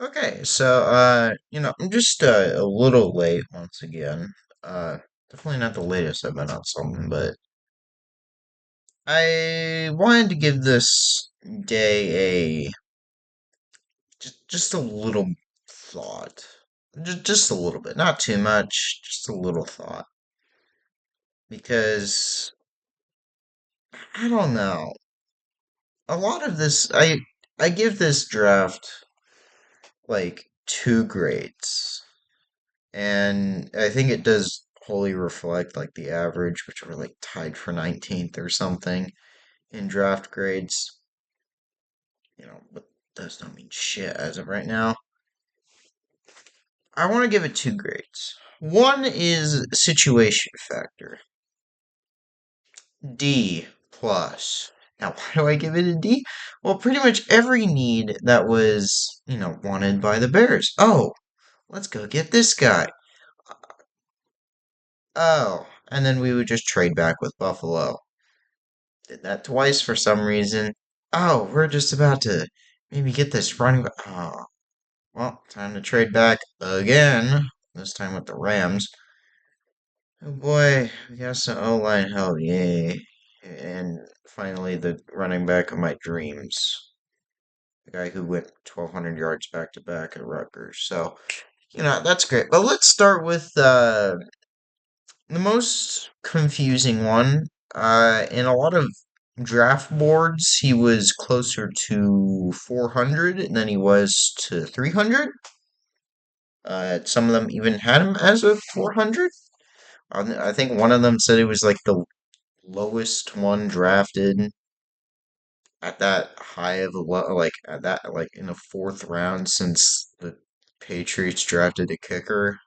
Okay, so I'm just a little late once again. Uh, Definitely not the latest I've been on something, but I wanted to give this day a just a little thought. Just a little bit, not too much, just a little thought. Because I don't know. A lot of this I give this draft like two grades. And I think it does wholly reflect like the average, which were like tied for 19th or something in draft grades. But does not mean shit as of right now. I want to give it two grades. One is situation factor, D plus. Now, why do I give it a D? Well, pretty much every need that was, wanted by the Bears. Oh, let's go get this guy. Oh, and then we would just trade back with Buffalo. Did that twice for some reason. Oh, we're just about to maybe get this running back. Oh, well, time to trade back again. This time with the Rams. Oh boy, we got some O-line help, yay. And finally, the running back of my dreams. The guy who went 1,200 yards back to back at Rutgers. So, that's great. But let's start with the most confusing one. In a lot of draft boards, he was closer to 400 than he was to 300. Some of them even had him as a 400. I think one of them said it was like the lowest one drafted at that high of a like at that like in the fourth round since the Patriots drafted a kicker.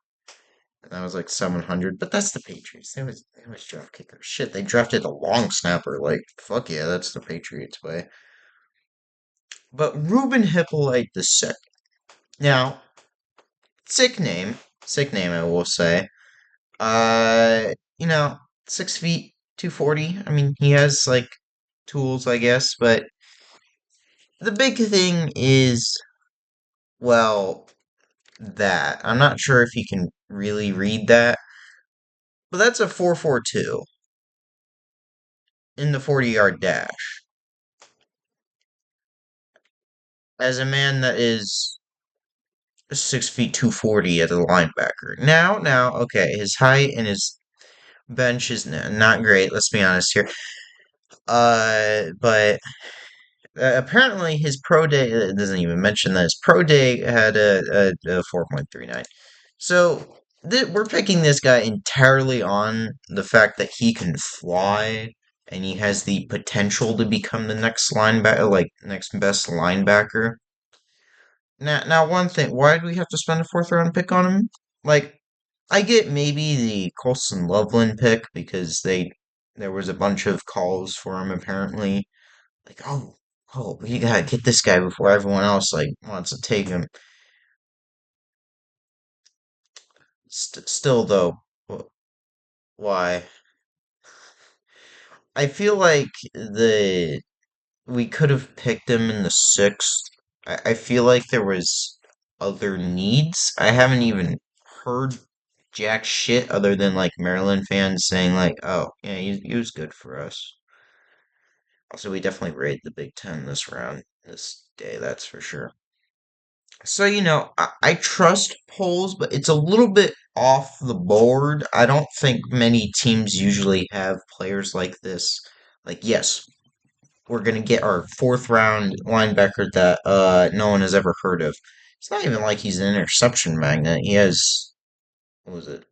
And that was like 700, but that's the Patriots. They always draft kickers. Shit, they drafted a long snapper. Like, fuck yeah, that's the Patriots way. But Ruben Hyppolite the second. Now, sick name. Sick name, I will say. Uh, you know, 6 feet, 240. I mean, he has like tools, I guess, but the big thing is, well, that. I'm not sure if you can really read that, but that's a 4.42 in the 40-yard dash. As a man that is 6 feet 240 as a linebacker. Now, okay, his height and his bench is not great. Let's be honest here. But apparently his pro day it doesn't even mention that his pro day had a 4.39. So we're picking this guy entirely on the fact that he can fly and he has the potential to become the next linebacker, like next best linebacker. Now, one thing, why do we have to spend a fourth round pick on him? Like, I get maybe the Colson Loveland pick because there was a bunch of calls for him apparently. Like, oh, you gotta get this guy before everyone else like wants to take him. Still though, why? I feel like the we could have picked him in the sixth. I feel like there was other needs. I haven't even heard jack shit other than like Maryland fans saying like, "Oh, yeah, he was good for us." Also, we definitely raid the Big Ten this round, this day. That's for sure. So I trust polls, but it's a little bit off the board. I don't think many teams usually have players like this. Like, yes, we're gonna get our fourth round linebacker that no one has ever heard of. It's not even like he's an interception magnet. He has what was it?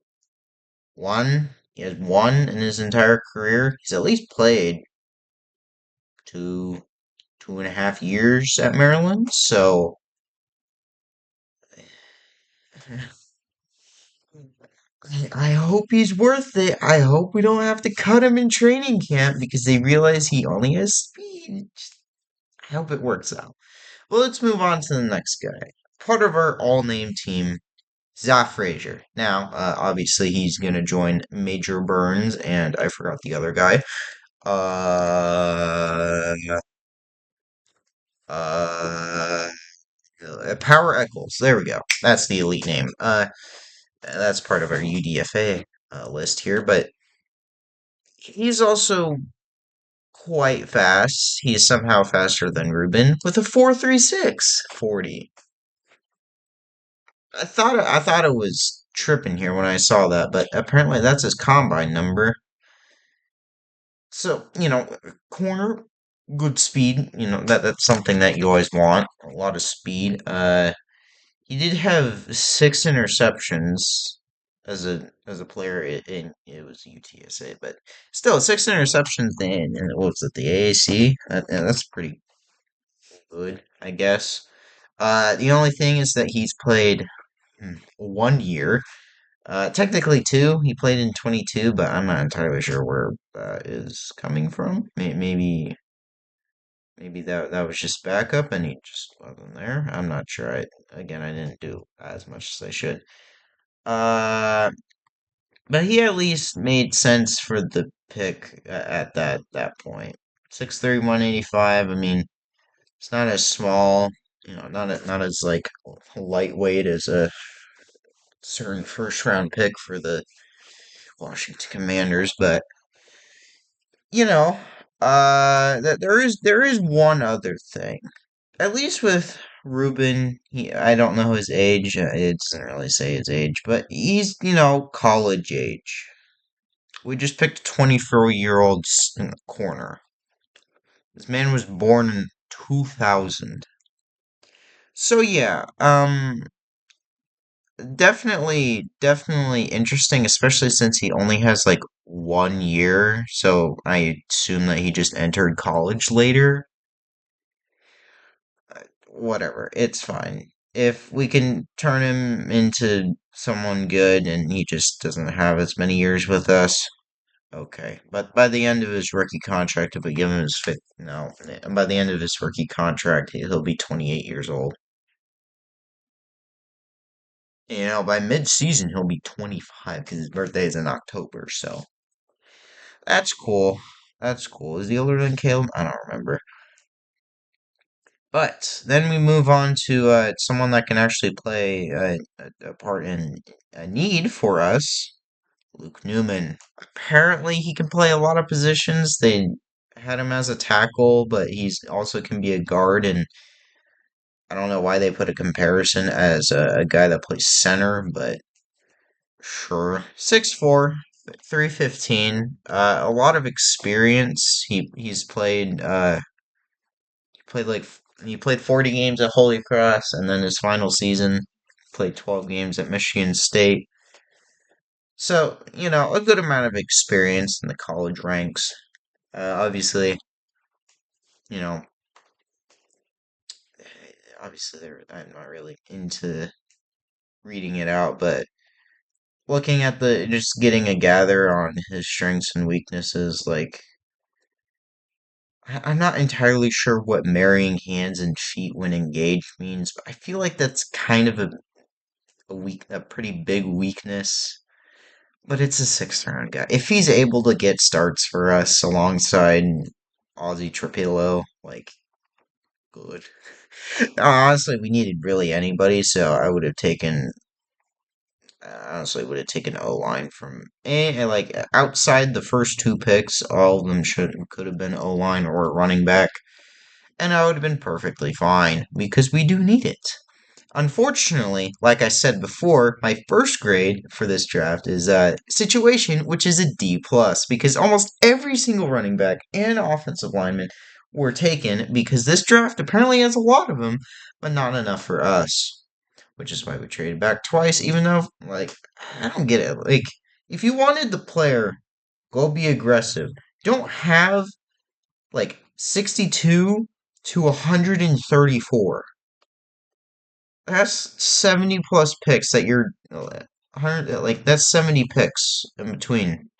One. He has one in his entire career. He's at least played 2.5 years at Maryland. So I hope he's worth it. I hope we don't have to cut him in training camp because they realize he only has speed. I hope it works out. Well, let's move on to the next guy. Part of our all-name team, Zach Frazier. Now, obviously, he's gonna join Major Burns, and I forgot the other guy. Uh, uh, Power Eccles. There we go. That's the elite name. That's part of our UDFA list here, but he's also quite fast. He's somehow faster than Ruben with a 4.36 40. I thought it was tripping here when I saw that, but apparently that's his combine number. So, corner, good speed, that's something that you always want. A lot of speed. He did have 6 interceptions as a player in it was UTSA, but still 6 interceptions in what was it, the AAC? That's pretty good, I guess. The only thing is that he's played 1 year. Technically two. He played in 22, but I'm not entirely sure where that is coming from. Maybe that was just backup and he just wasn't there. I'm not sure. I didn't do as much as I should. Uh, but he at least made sense for the pick at that point. 6'3", 185. I mean, it's not as small, not as like lightweight as a certain first round pick for the Washington Commanders, but you know, there is one other thing. At least with Ruben, I don't know his age. It doesn't really say his age, but he's college age. We just picked a 24-year-old in the corner. This man was born in 2000. So yeah, definitely interesting, especially since he only has like 1 year. So I assume that he just entered college later. Whatever, it's fine. If we can turn him into someone good and he just doesn't have as many years with us, okay. But by the end of his rookie contract, if we give him his fifth, no, by the end of his rookie contract, he'll be 28 years old. By mid-season, he'll be 25 because his birthday is in October. So that's cool. That's cool. Is he older than Caleb? I don't remember. But then we move on to someone that can actually play a part in a need for us. Luke Newman. Apparently, he can play a lot of positions. They had him as a tackle, but he's also can be a guard. And I don't know why they put a comparison as a guy that plays center, but sure. 6'4", 315. A lot of experience. He played 40 games at Holy Cross, and then his final season played 12 games at Michigan State. So, a good amount of experience in the college ranks. Obviously, you know, I'm not really into reading it out, but looking at just getting a gather on his strengths and weaknesses, like, I'm not entirely sure what marrying hands and feet when engaged means, but I feel like that's kind of a pretty big weakness. But it's a sixth round guy. If he's able to get starts for us alongside Ozzy Trapillo, like, good. Honestly, we needed really anybody, so I would have taken. Honestly, would have taken O line from like outside the first two picks. All of them could have been O line or running back, and I would have been perfectly fine because we do need it. Unfortunately, like I said before, my first grade for this draft is a situation which is a D plus because almost every single running back and offensive lineman were taken because this draft apparently has a lot of them, but not enough for us. Which is why we traded back twice, even though, like, I don't get it. Like, if you wanted the player, go be aggressive. Don't have, like, 62 to 134. That's 70 plus picks that you're 100, like that's 70 picks in between.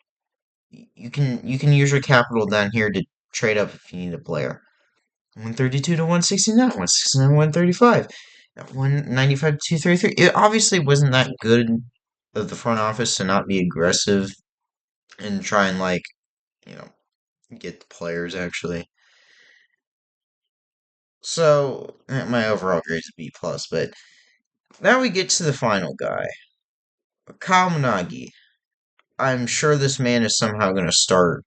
You can use your capital down here to trade up if you need a player. 132 to 169, 169 135, 195 to 233. It obviously wasn't that good of the front office to not be aggressive and try and you know get the players actually. So my overall grade is B plus, but now we get to the final guy, Kyle Managi. I'm sure this man is somehow going to start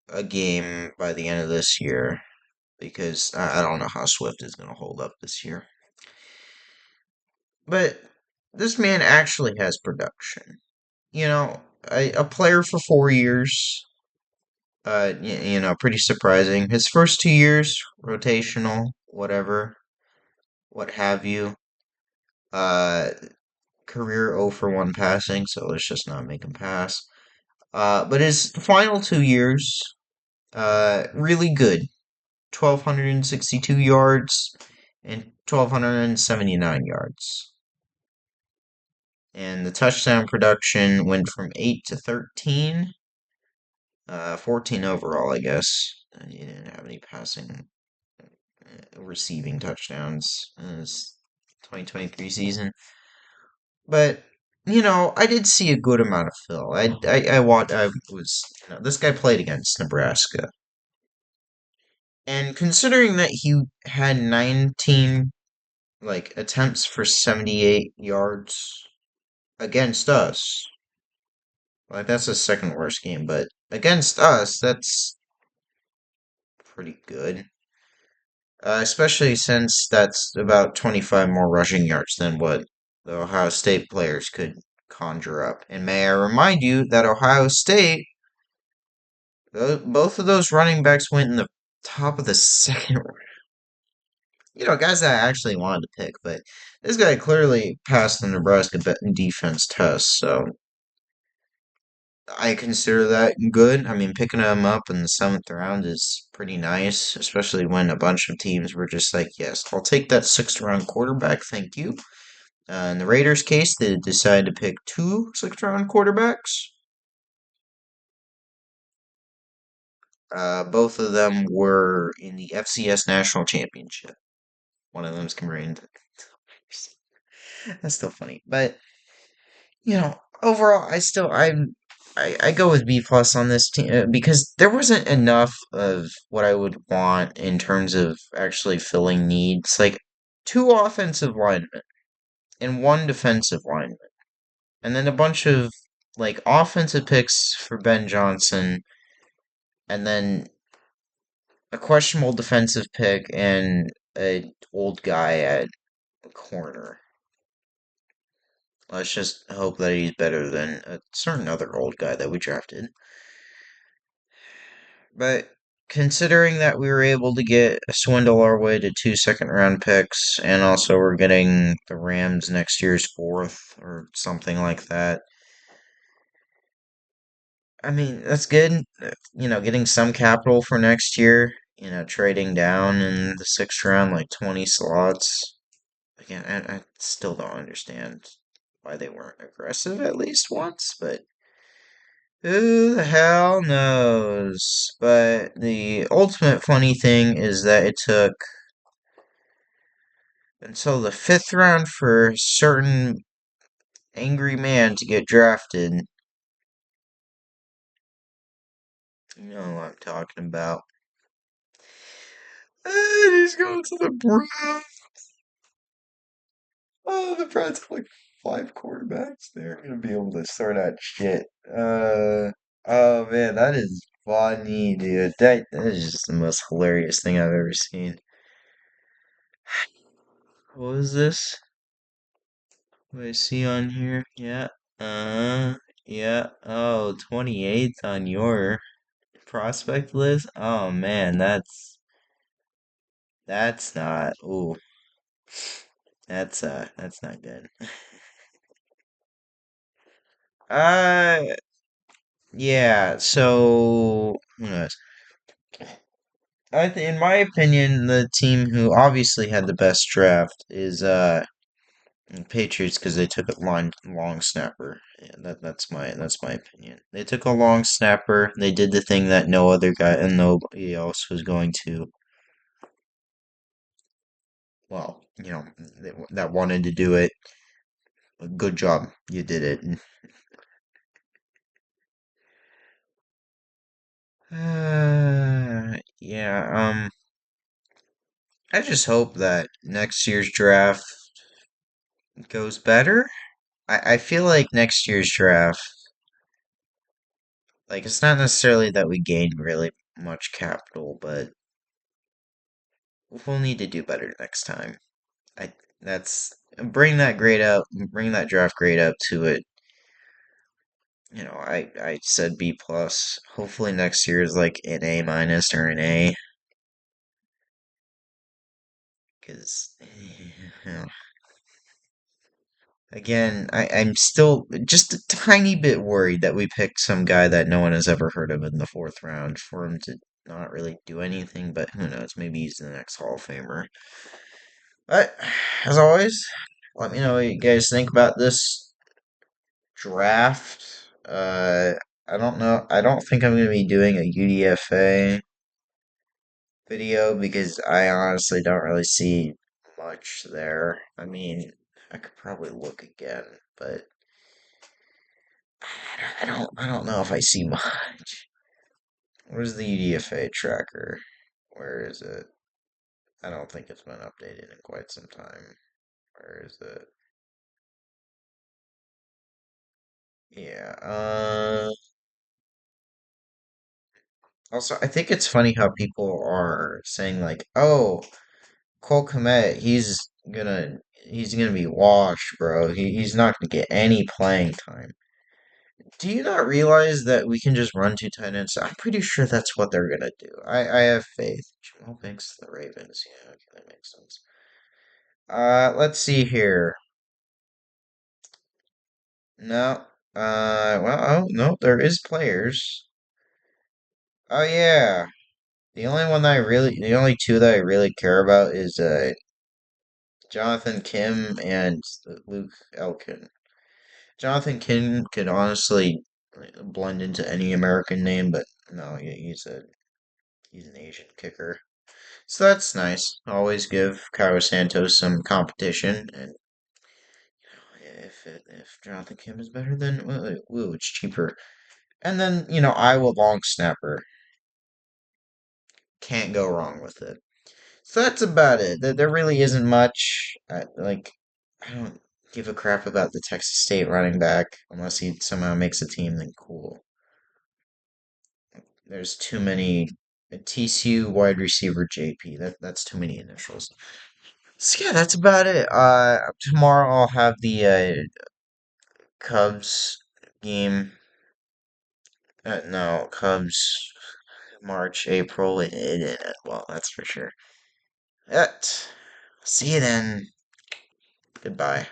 a game by the end of this year because I don't know how Swift is going to hold up this year. But this man actually has production. A player for 4 years. Pretty surprising. His first 2 years, rotational, whatever, what have you. Uh, Career 0 for 1 passing, so let's just not make him pass. But his final 2 years, really good. 1,262 yards and 1,279 yards. And the touchdown production went from 8 to 13, 14 overall, I guess. He didn't have any passing, receiving touchdowns in this 2023 season. But I did see a good amount of Phil. I was, this guy played against Nebraska, and considering that he had 19 attempts for 78 yards against us, that's the second worst game, but against us, that's pretty good. Especially since that's about 25 more rushing yards than what the Ohio State players could conjure up. And may I remind you that Ohio State, both of those running backs went in the top of the second. Guys that I actually wanted to pick, but this guy clearly passed the Nebraska defense test, so I consider that good. I mean, picking him up in the seventh round is pretty nice, especially when a bunch of teams were just like, yes, I'll take that sixth round quarterback, thank you. In the Raiders' case, they decided to pick two sixth round quarterbacks. Both of them were in the FCS National Championship. One of them's converted. That's still funny, but overall, I go with B plus on this team because there wasn't enough of what I would want in terms of actually filling needs. Like two offensive linemen and one defensive lineman, and then a bunch of offensive picks for Ben Johnson, and then a questionable defensive pick and a old guy at corner. Let's just hope that he's better than a certain other old guy that we drafted. But considering that we were able to swindle our way to two second round picks, and also we're getting the Rams next year's fourth or something like that. I mean, that's good. Getting some capital for next year, trading down in the sixth round, like 20 slots. Again, I still don't understand why they weren't aggressive at least once, but who the hell knows? But the ultimate funny thing is that it took until the fifth round for a certain angry man to get drafted. You know what I'm talking about. And he's going to the Browns. Oh, the Browns have like five quarterbacks. They're gonna be able to sort out shit. Oh man, that is funny, dude. That is just the most hilarious thing I've ever seen. What was this? What I see on here? Yeah. Yeah. Oh, 28th on your prospect list? Oh man, that's not. Ooh, that's not good. Uh yeah, so who knows? In my opinion, the team who obviously had the best draft is Patriots because they took a long snapper. Yeah, that's my opinion. They took a long snapper. They did the thing that no other guy and nobody else was going to. Well, that wanted to do it. Good job, you did it. Yeah. I just hope that next year's draft goes better. I feel like next year's draft, like, it's not necessarily that we gained really much capital, but we'll need to do better next time. I that's bring that draft grade up to it. I said B plus. Hopefully next year is like an A minus or an A, because again, I'm still just a tiny bit worried that we picked some guy that no one has ever heard of in the fourth round for him to not really do anything, but who knows? Maybe he's the next Hall of Famer. But as always, let me know what you guys think about this draft. I don't know. I don't think I'm going to be doing a UDFA video because I honestly don't really see much there. I mean, I could probably look again, but I don't know if I see much. Where's the UDFA tracker? Where is it? I don't think it's been updated in quite some time. Where is it? Yeah. Also, I think it's funny how people are saying like, "Oh, Cole Kmet, he's gonna be washed, bro. He's not gonna get any playing time." Do you not realize that we can just run two tight ends? I'm pretty sure that's what they're gonna do. I have faith. Jamal picks the Ravens. Yeah, okay, that makes sense. Let's see here. No. Well, oh no, there is players. Oh yeah. The only two that I really care about is Jonathan Kim and Luke Elkin. Jonathan Kim could honestly blend into any American name, but no, he's an Asian kicker. So that's nice. Always give Cairo Santos some competition, and if Jonathan Kim is better, then woo, it's cheaper. And then Iowa long snapper, can't go wrong with it. So that's about it. There really isn't much. Like, I don't give a crap about the Texas State running back unless he somehow makes a team. Then cool. There's too many. TCU wide receiver JP. That's too many initials. So yeah, that's about it. Tomorrow I'll have the Cubs game. No, Cubs March, April. Well, that's for sure. See you then. Goodbye.